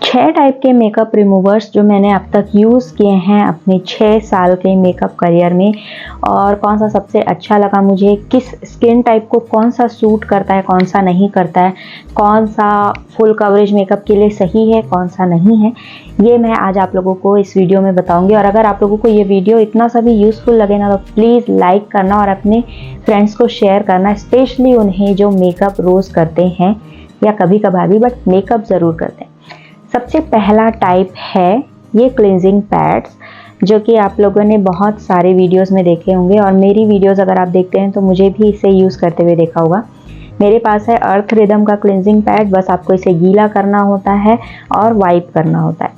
6 type के makeup removers जो मैंने अब तक यूज़ किए हैं अपने 6 साल के मेकअप करियर में, और कौन सा सबसे अच्छा लगा मुझे, किस स्किन टाइप को कौन सा सूट करता है, कौन सा नहीं करता है, कौन सा फुल कवरेज मेकअप के लिए सही है, कौन सा नहीं है, ये मैं आज आप लोगों को इस वीडियो में बताऊंगी। और अगर आप लोगों को ये वीडियो इतना सा भी यूज़फुल लगे ना, तो प्लीज़ लाइक करना और अपने फ्रेंड्स को शेयर करना, स्पेशली उन्हें जो मेकअप रोज़ करते हैं या कभी कभार भी बट मेकअप ज़रूर करते हैं। सबसे पहला टाइप है ये क्लिनजिंग पैड्स, जो कि आप लोगों ने बहुत सारे वीडियोस में देखे होंगे, और मेरी वीडियोस अगर आप देखते हैं तो मुझे भी इसे यूज़ करते हुए देखा होगा। मेरे पास है अर्थ रिदम का क्लिनजिंग पैड। बस आपको इसे गीला करना होता है और वाइप करना होता है।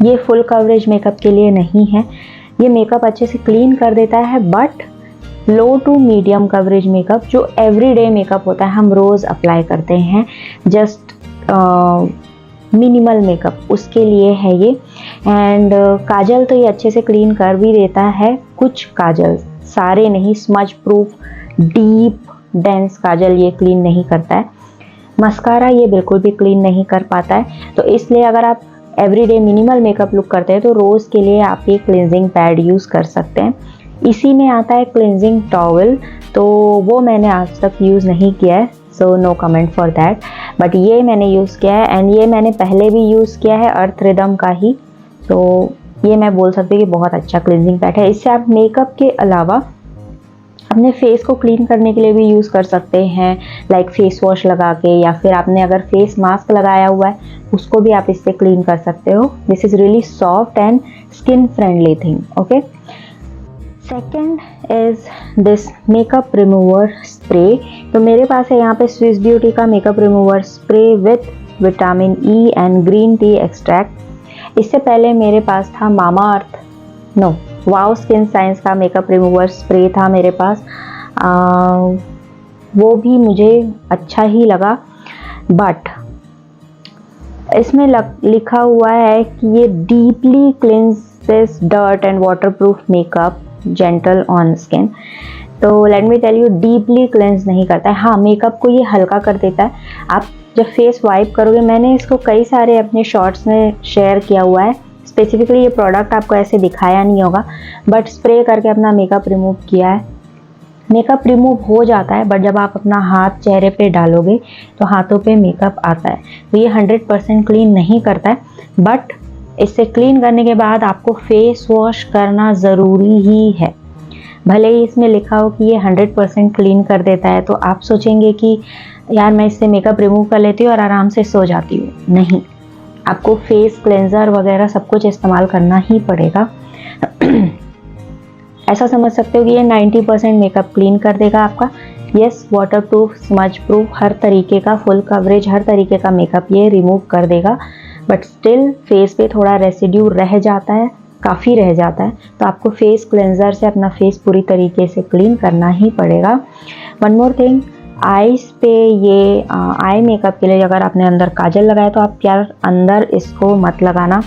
ये फुल कवरेज मेकअप के लिए नहीं है, ये मेकअप अच्छे से क्लीन कर देता है, but low to medium coverage makeup जो एवरीडे मेकअप होता है, हम रोज़ अप्लाई करते हैं, जस्ट मिनिमल मेकअप, उसके लिए है ये। एंड काजल तो ये अच्छे से क्लीन कर भी देता है, कुछ काजल, सारे नहीं। स्मज प्रूफ डीप डेंस काजल ये क्लीन नहीं करता है। मस्कारा ये बिल्कुल भी क्लीन नहीं कर पाता है। तो इसलिए अगर आप एवरीडे मिनिमल मेकअप लुक करते हैं तो रोज़ के लिए आप ये क्लिनजिंग पैड यूज़ कर सकते हैं। इसी में आता है क्लिनजिंग टॉवल, तो वो मैंने आज तक यूज़ नहीं किया है, so no comment for that, but ये मैंने यूज़ किया है। एंड ये मैंने पहले भी यूज़ किया है अर्थ रिदम का ही, तो ये मैं बोल सकती हूँ कि बहुत अच्छा क्लिनजिंग पैड है। इससे आप मेकअप के अलावा अपने फेस को क्लीन करने के लिए भी यूज़ कर सकते हैं, लाइक फेस वॉश लगा के, या फिर आपने अगर फेस मास्क लगाया हुआ है उसको भी आप इससे क्लीन कर सकते हो। This is really soft and skin friendly thing. Okay, second is this makeup remover spray. तो मेरे पास है यहाँ पे स्विस ब्यूटी का makeup remover spray with vitamin E and green tea extract. इससे पहले मेरे पास था मामा अर्थ वाओ स्किन साइंस का मेकअप रिमूवर स्प्रे था मेरे पास, वो भी मुझे अच्छा ही लगा, बट इसमें लिखा हुआ है कि ये deeply cleanses dirt and waterproof makeup gentle on skin. तो let me tell you, deeply cleanse नहीं करता है। हाँ, मेकअप को ये हल्का कर देता है। आप जब फेस वाइप करोगे, मैंने इसको कई सारे अपने शॉर्ट्स में शेयर किया हुआ है, स्पेसिफिकली ये प्रोडक्ट आपको ऐसे दिखाया नहीं होगा, बट स्प्रे करके अपना मेकअप रिमूव किया है। मेकअप रिमूव हो जाता है, बट जब आप अपना हाथ चेहरे पे डालोगे तो हाथों पे मेकअप आता है। तो ये 100% क्लीन नहीं करता है, बट इससे क्लीन करने के बाद आपको फेस वॉश करना ज़रूरी ही है। भले ही इसमें लिखा हो कि ये 100% क्लीन कर देता है, तो आप सोचेंगे कि यार मैं इससे मेकअप रिमूव कर लेती हूँ और आराम से सो जाती हूँ। नहीं, आपको फेस क्लेंजर वगैरह सब कुछ इस्तेमाल करना ही पड़ेगा। ऐसा समझ सकते हो कि ये 90% मेकअप क्लीन कर देगा आपका। यस, वाटरप्रूफ, स्मज प्रूफ, हर तरीके का फुल कवरेज, हर तरीके का मेकअप ये रिमूव कर देगा, बट स्टिल फेस पे थोड़ा रेसिड्यू रह जाता है, काफ़ी रह जाता है। तो आपको फेस क्लेंजर से अपना फेस पूरी तरीके से क्लीन करना ही पड़ेगा। वन मोर थिंग, आईज पे ये आई मेकअप के लिए अगर आपने अंदर काजल लगाया तो आप यार अंदर इसको मत लगाना।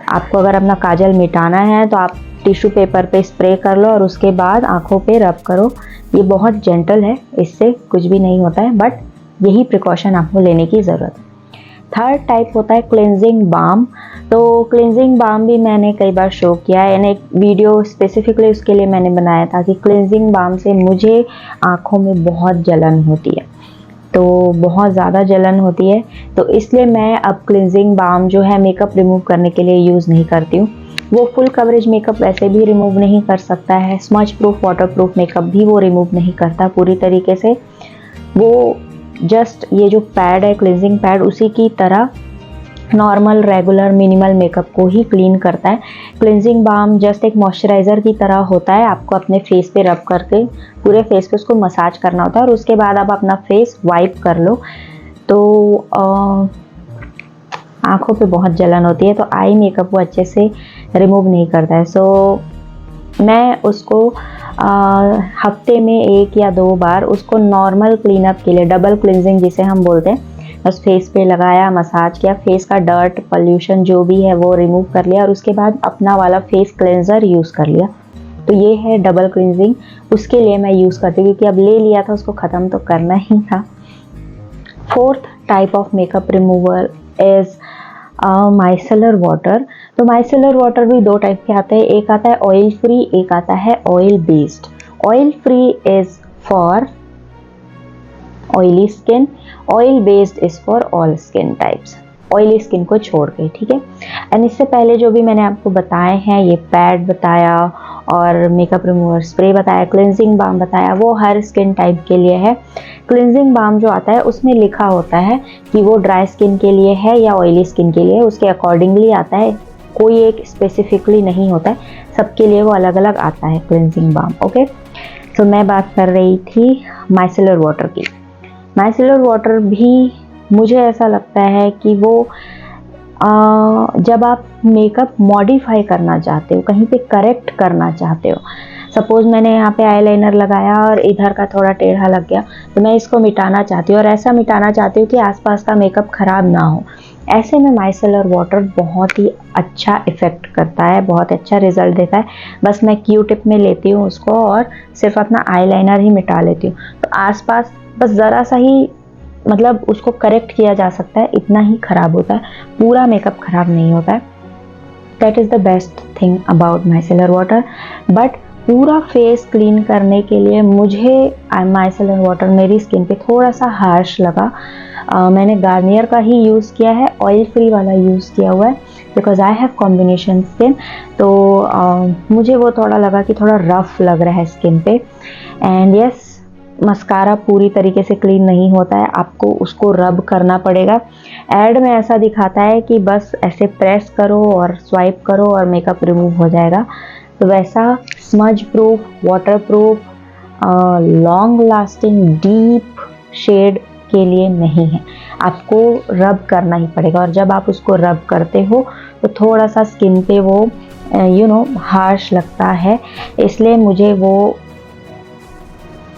आपको अगर अपना काजल मिटाना है तो आप टिश्यू पेपर पे स्प्रे कर लो और उसके बाद आँखों पे रब करो। ये बहुत जेंटल है, इससे कुछ भी नहीं होता है, बट यही प्रिकॉशन आपको लेने की ज़रूरत है। थर्ड टाइप होता है क्लिनजिंग बाम। तो क्लिनजिंग बाम भी मैंने कई बार शो किया है, यानी एक वीडियो स्पेसिफिकली उसके लिए मैंने बनाया था कि क्लिनजिंग बाम से मुझे आँखों में बहुत जलन होती है, तो बहुत ज़्यादा जलन होती है, तो इसलिए मैं अब क्लिनजिंग बाम जो है मेकअप रिमूव करने के लिए यूज़ नहीं करती हूँ। वो फुल कवरेज मेकअप वैसे भी रिमूव नहीं कर सकता है, स्मज प्रूफ वाटरप्रूफ मेकअप भी वो रिमूव नहीं करता पूरी तरीके से। वो जस्ट ये जो पैड है क्लिनजिंग पैड, उसी की तरह नॉर्मल रेगुलर मिनिमल मेकअप को ही क्लीन करता है। क्लिनजिंग बाम जस्ट एक मॉइस्चराइज़र की तरह होता है, आपको अपने फेस पे रब करके पूरे फेस पे उसको मसाज करना होता है और उसके बाद आप अपना फेस वाइप कर लो। तो आँखों पे बहुत जलन होती है, तो आई मेकअप वो अच्छे से रिमूव नहीं करता है। सो मैं उसको हफ्ते में 1 या 2 बार उसको नॉर्मल क्लीनअप के लिए, डबल क्लिनजिंग जिसे हम बोलते हैं, बस फेस पे लगाया, मसाज किया, फेस का डर्ट पॉल्यूशन जो भी है वो रिमूव कर लिया और उसके बाद अपना वाला फेस क्लेंजर यूज़ कर लिया। तो ये है डबल क्लिनजिंग, उसके लिए मैं यूज़ करती हूँ क्योंकि अब ले लिया था, उसको ख़त्म तो करना ही था। Fourth type of makeup remover is micellar water. तो माइसेलर वाटर भी दो टाइप के आते हैं, एक आता है ऑयल फ्री, एक आता है oil based. Oil free is for oily skin, oil based is for all skin types, oily skin को छोड़ के, ठीक है। एंड इससे पहले जो भी मैंने आपको बताए हैं, ये पैड बताया और मेकअप रिमूवर स्प्रे बताया, क्लिनजिंग बाम बताया, वो हर स्किन टाइप के लिए है। क्लिनजिंग बाम जो आता है उसमें लिखा होता है कि वो ड्राई स्किन के लिए है या ऑयली स्किन के लिए, उसके अकॉर्डिंगली आता है, कोई एक स्पेसिफिकली नहीं होता है, सबके लिए वो अलग अलग आता है क्लिनजिंग बाम। ओके, तो मैं बात कर रही थी माइसेलर वाटर की। माइसेलर वाटर भी मुझे ऐसा लगता है कि वो जब आप मेकअप मॉडिफाई करना चाहते हो, कहीं पे करेक्ट करना चाहते हो, सपोज मैंने यहाँ पे आईलाइनर लगाया और इधर का थोड़ा टेढ़ा लग गया, तो मैं इसको मिटाना चाहती हूँ और ऐसा मिटाना चाहती हूँ कि आसपास का मेकअप ख़राब ना हो, ऐसे में माइसेलर वाटर बहुत ही अच्छा इफ़ेक्ट करता है, बहुत अच्छा रिजल्ट देता है। बस मैं क्यू टिप में लेती हूँ उसको और सिर्फ अपना आईलाइनर ही मिटा लेती हूँ, तो आसपास बस ज़रा सा ही मतलब उसको करेक्ट किया जा सकता है, इतना ही ख़राब होता है, पूरा मेकअप ख़राब नहीं होता है। That is the best thing about micellar water. But पूरा फेस क्लीन करने के लिए मुझे माइसेलर वाटर मेरी स्किन पे थोड़ा सा हार्श लगा। मैंने गार्नियर का ही यूज़ किया है, ऑयल फ्री वाला यूज़ किया हुआ है, because I have combination skin. तो मुझे वो थोड़ा लगा कि थोड़ा रफ लग रहा है स्किन पे। एंड यस, मस्कारा पूरी तरीके से क्लीन नहीं होता है, आपको उसको रब करना पड़ेगा। ऐड में ऐसा दिखाता है कि बस ऐसे प्रेस करो और स्वाइप करो और मेकअप रिमूव हो जाएगा, तो वैसा smudge proof, water proof, long lasting deep shade के लिए नहीं है, आपको रब करना ही पड़ेगा। और जब आप उसको रब करते हो तो थोड़ा सा स्किन पे वो हार्श लगता है, इसलिए मुझे वो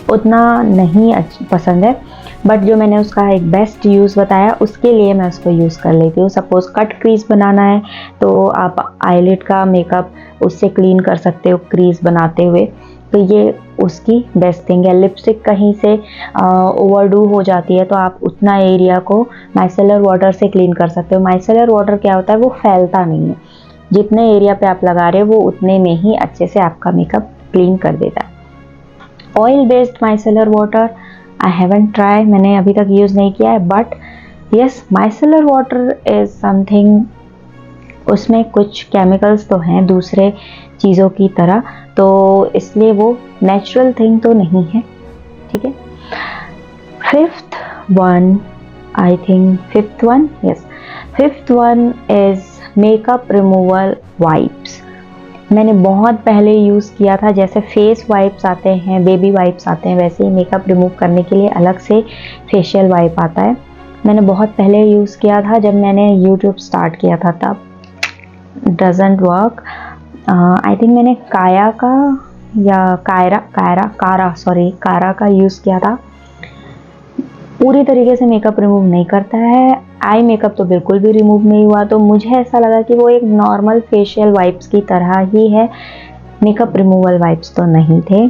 उतना नहीं पसंद है। बट जो मैंने उसका एक बेस्ट यूज़ बताया, उसके लिए मैं उसको यूज़ कर लेती हूँ। सपोज़ कट क्रीज बनाना है तो आप आईलिड का मेकअप उससे क्लीन कर सकते हो क्रीज बनाते हुए, तो ये उसकी बेस्ट थिंग है। लिपस्टिक कहीं से ओवरडू हो जाती है तो आप उतना एरिया को माइसेलर वाटर से क्लीन कर सकते हो। माइसेलर वाटर क्या होता है, वो फैलता नहीं है, जितने एरिया पे आप लगा रहे हो वो उतने में ही अच्छे से आपका मेकअप क्लीन कर देता है। Oil based micellar water I haven't try, मैंने अभी तक यूज़ नहीं किया है, but yes micellar water is something, उसमें कुछ केमिकल्स तो हैं दूसरे चीज़ों की तरह, तो इसलिए वो नेचुरल थिंग तो नहीं है, ठीक है। Fifth one is makeup removal wipes. मैंने बहुत पहले यूज़ किया था, जैसे फेस वाइप्स आते हैं, बेबी वाइप्स आते हैं, वैसे ही मेकअप रिमूव करने के लिए अलग से फेशियल वाइप आता है। मैंने बहुत पहले यूज़ किया था जब मैंने यूट्यूब स्टार्ट किया था, तब डजंट वर्क। आई थिंक मैंने काया का या कारा का यूज़ किया था, पूरी तरीके से मेकअप रिमूव नहीं करता है। आई मेकअप तो बिल्कुल भी रिमूव नहीं हुआ, तो मुझे ऐसा लगा कि वो एक नॉर्मल फेशियल वाइप्स की तरह ही है, मेकअप रिमूवल वाइप्स तो नहीं थे।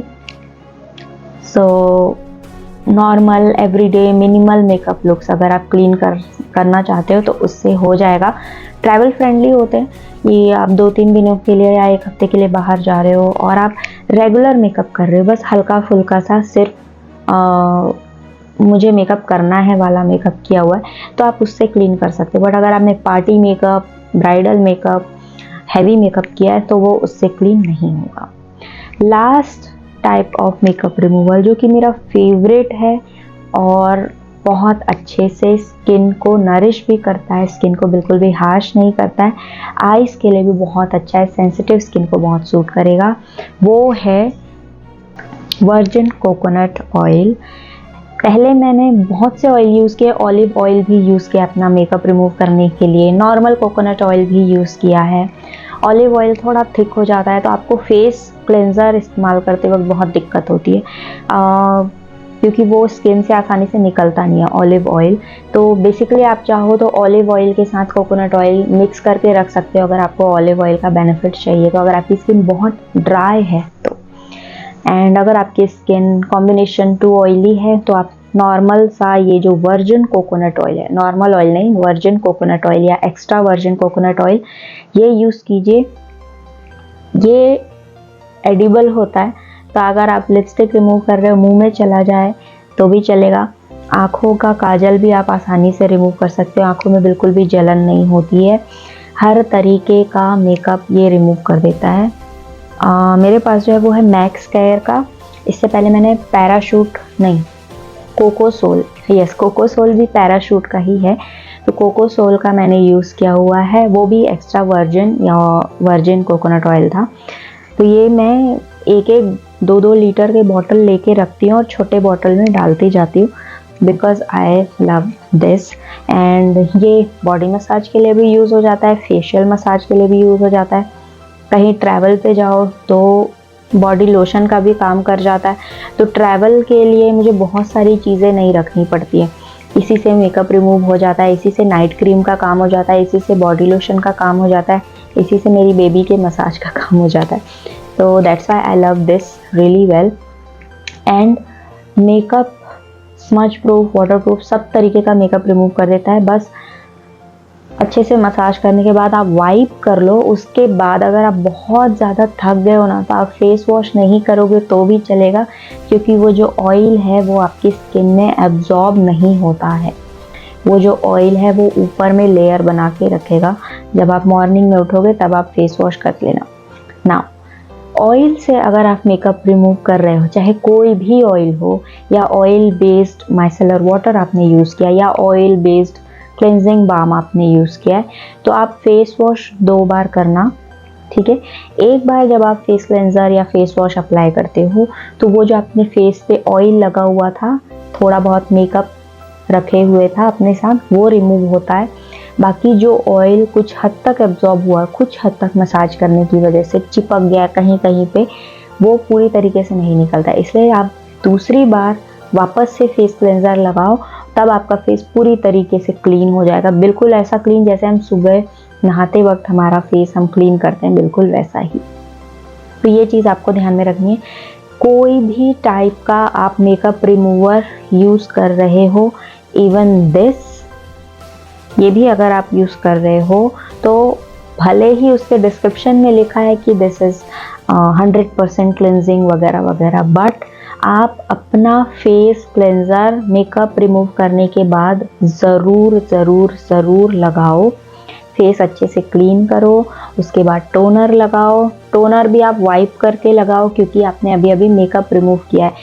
So normal everyday minimal makeup looks अगर आप क्लीन करना चाहते हो तो उससे हो जाएगा। ट्रैवल फ्रेंडली होते हैं कि आप 2-3 दिनों के लिए या 1 हफ्ते के लिए बाहर जा रहे हो और आप रेगुलर मेकअप कर रहे हो, बस हल्का फुल्का सा सिर्फ मुझे मेकअप करना है वाला मेकअप किया हुआ है, तो आप उससे क्लीन कर सकते हो। बट अगर आपने party makeup, bridal makeup, heavy makeup किया है तो वो उससे क्लीन नहीं होगा। Last type of makeup removal जो कि मेरा फेवरेट है और बहुत अच्छे से स्किन को नरिश भी करता है, स्किन को बिल्कुल भी हार्श नहीं करता है, आईज के लिए भी बहुत अच्छा है, सेंसिटिव स्किन को बहुत सूट करेगा, वो है वर्जिन कोकोनट ऑयल। पहले मैंने बहुत से ऑयल यूज़ किए, ऑलिव ऑयल भी यूज़ किया अपना मेकअप रिमूव करने के लिए, नॉर्मल कोकोनट ऑयल भी यूज़ किया है। ऑलिव ऑयल थोड़ा थिक हो जाता है तो आपको फेस क्लेंज़र इस्तेमाल करते वक्त बहुत दिक्कत होती है, क्योंकि वो स्किन से आसानी से निकलता नहीं है ऑलिव ऑयल। तो बेसिकली आप चाहो तो ऑलिव ऑयल के साथ कोकोनट ऑयल मिक्स करके रख सकते हो अगर आपको ऑलिव ऑयल का बेनिफिट चाहिए तो, अगर आपकी स्किन बहुत ड्राई है तो। एंड अगर आपकी स्किन कॉम्बिनेशन टू ऑयली है तो आप नॉर्मल सा ये जो वर्जिन कोकोनट ऑयल है, नॉर्मल ऑयल नहीं, वर्जिन कोकोनट ऑयल या एक्स्ट्रा वर्जिन कोकोनट ऑयल, ये यूज़ कीजिए। ये एडिबल होता है, तो अगर आप लिपस्टिक रिमूव कर रहे हो, मुंह में चला जाए तो भी चलेगा। आँखों का काजल भी आप आसानी से रिमूव कर सकते हो, आँखों में बिल्कुल भी जलन नहीं होती है। हर तरीके का मेकअप ये रिमूव कर देता है। मेरे पास जो है वो है मैक्स केयर का। इससे पहले मैंने पैराशूट नहीं, कोकोसोल, यस कोकोसोल भी पैराशूट का ही है, तो कोकोसोल का मैंने यूज़ किया हुआ है, वो भी एक्स्ट्रा वर्जिन या वर्जिन कोकोनट ऑयल था। तो ये मैं एक 2-2 लीटर के बॉटल लेके रखती हूँ और छोटे बॉटल में डालती जाती हूँ, because I love this. And ये बॉडी मसाज के लिए भी यूज़ हो जाता है, फेशियल मसाज के लिए भी यूज़ हो जाता है। कहीं ट्रैवल पे जाओ तो बॉडी लोशन का भी काम कर जाता है। तो ट्रैवल के लिए मुझे बहुत सारी चीज़ें नहीं रखनी पड़ती है, इसी से मेकअप रिमूव हो जाता है, इसी से नाइट क्रीम का काम हो जाता है, इसी से बॉडी लोशन का काम हो जाता है, इसी से मेरी बेबी के मसाज का काम हो जाता है। तो that's why I love this really well. And makeup smudge proof, water proof, सब तरीके का मेकअप रिमूव कर देता है। बस अच्छे से मसाज करने के बाद आप वाइप कर लो। उसके बाद अगर आप बहुत ज़्यादा थक गए हो ना, तो आप फेस वॉश नहीं करोगे तो भी चलेगा, क्योंकि वो जो ऑयल है वो आपकी स्किन में एब्जॉर्ब नहीं होता है। वो जो ऑयल है वो ऊपर में लेयर बना के रखेगा। जब आप मॉर्निंग में उठोगे तब आप फेस वॉश कर लेना। ना, ऑयल से अगर आप मेकअप रिमूव कर रहे हो, चाहे कोई भी ऑयल हो, या ऑयल बेस्ड माइसेलर वाटर आपने यूज़ किया, या ऑयल बेस्ड क्लेंजिंग बाम आपने यूज़ किया है, तो आप फेस वॉश 2 बार करना, ठीक है। एक बार जब आप फेस क्लेंजर या फेस वॉश अप्लाई करते हो, तो वो जो अपने फेस पे ऑयल लगा हुआ था, थोड़ा बहुत मेकअप रखे हुए था अपने साथ, वो रिमूव होता है। बाकी जो ऑयल कुछ हद तक एब्जॉर्ब हुआ, कुछ हद तक मसाज करने की वजह से चिपक गया कहीं कहीं पे, वो पूरी तरीके से नहीं निकलता। इसलिए आप दूसरी बार वापस से फेस क्लेंजर लगाओ, तब आपका फेस पूरी तरीके से क्लीन हो जाएगा। बिल्कुल ऐसा क्लीन जैसे हम सुबह नहाते वक्त हमारा फेस हम क्लीन करते हैं, बिल्कुल वैसा ही। तो ये चीज़ आपको ध्यान में रखनी है। कोई भी टाइप का आप मेकअप रिमूवर यूज़ कर रहे हो, इवन दिस, ये भी अगर आप यूज़ कर रहे हो, तो भले ही उसके डिस्क्रिप्शन में लिखा है कि दिस इज़ 100% क्लिनजिंग वगैरह वगैरह, बट आप अपना फेस क्लेंजर मेकअप रिमूव करने के बाद ज़रूर ज़रूर ज़रूर लगाओ। फेस अच्छे से क्लीन करो, उसके बाद टोनर लगाओ। टोनर भी आप वाइप करके लगाओ, क्योंकि आपने अभी अभी मेकअप रिमूव किया है।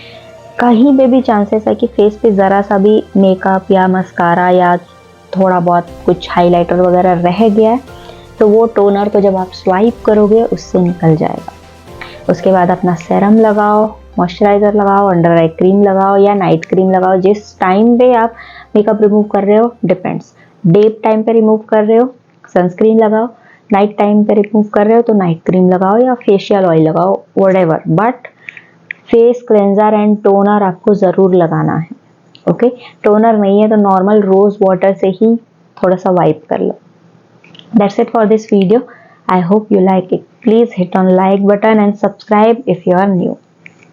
कहीं पे भी चांसेस है कि फेस पे ज़रा सा भी मेकअप या मस्कारा या थोड़ा बहुत कुछ हाइलाइटर वगैरह रह गया है, तो वो टोनर को जब आप स्वाइप करोगे उससे निकल जाएगा। उसके बाद अपना सेरम लगाओ, मॉइस्चराइज़र लगाओ, अंडर आई क्रीम लगाओ या नाइट क्रीम लगाओ। जिस टाइम पे आप मेकअप रिमूव कर रहे हो डिपेंड्स। डे टाइम पे रिमूव कर रहे हो, सनस्क्रीन लगाओ। नाइट टाइम पे रिमूव कर रहे हो तो नाइट क्रीम लगाओ या फेशियल ऑयल लगाओ, whatever, but face cleanser and toner आपको ज़रूर लगाना है। ओके, टोनर नहीं है तो नॉर्मल रोज़ वाटर से ही थोड़ा सा वाइप कर लो। That's it for this video. I hope you like it. Please hit on like button and subscribe if you are new.